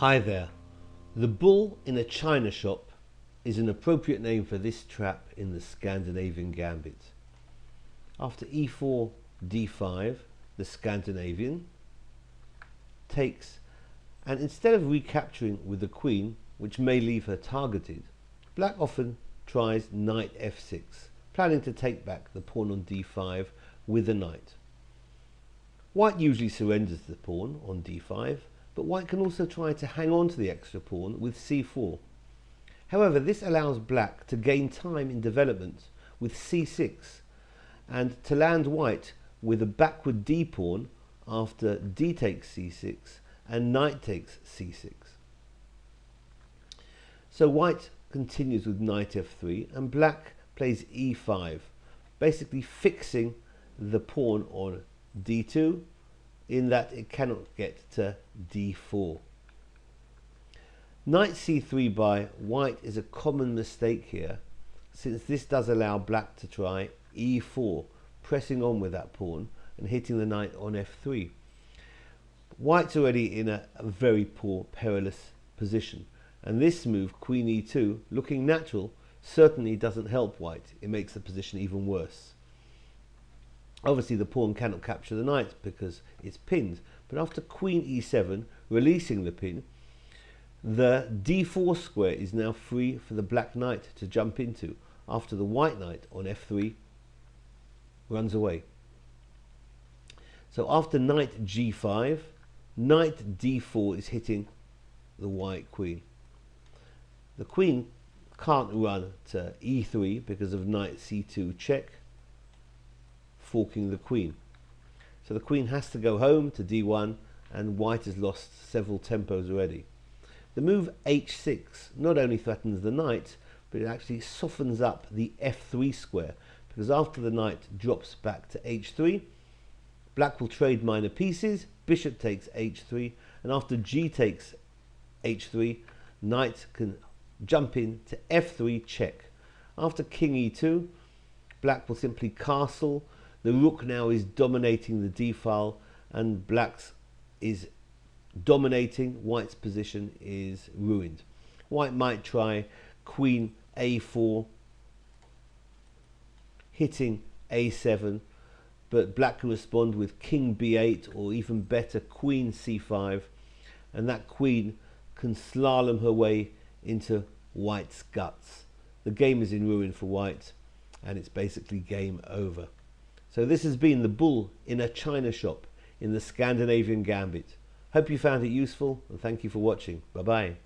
Hi there. The bull in a china shop is an appropriate name for this trap in the Scandinavian Gambit. After e4, d5, the Scandinavian takes, and instead of recapturing with the queen, which may leave her targeted, black often tries knight f6, planning to take back the pawn on d5 with the knight. White usually surrenders the pawn on d5, but white can also try to hang on to the extra pawn with c4. However, this allows black to gain time in development with c6 and to land white with a backward d pawn after d takes c6 and knight takes c6. So white continues with knight f3 and black plays e5, basically fixing the pawn on d2 in that it cannot get to d4. Knight c3 by white is a common mistake here, since this does allow black to try e4, pressing on with that pawn and hitting the knight on f3. White's already in a very poor, perilous position, and this move, queen e2, looking natural, certainly doesn't help white. It makes the position even worse. Obviously the pawn cannot capture the knight because it's pinned, but after queen e7, releasing the pin, the d4 square is now free for the black knight to jump into after the white knight on f3 runs away. So after knight g5, knight d4 is hitting the white queen. The queen can't run to e3 because of knight c2 check, forking the queen. So the queen has to go home to d1, and white has lost several tempos already. The move h6 not only threatens the knight, but it actually softens up the f3 square, because after the knight drops back to h3, black will trade minor pieces, bishop takes h3, and after g takes h3, knight can jump in to f3 check. After king e2, black will simply castle. The rook now is dominating the d-file, and black's is dominating. White's position is ruined. White might try queen a4, hitting a7, but black can respond with king b8, or even better, queen c5, and that queen can slalom her way into white's guts. The game is in ruin for white, and it's basically game over. So this has been the bull in a china shop in the Scandinavian Gambit. Hope you found it useful, and thank you for watching. Bye bye.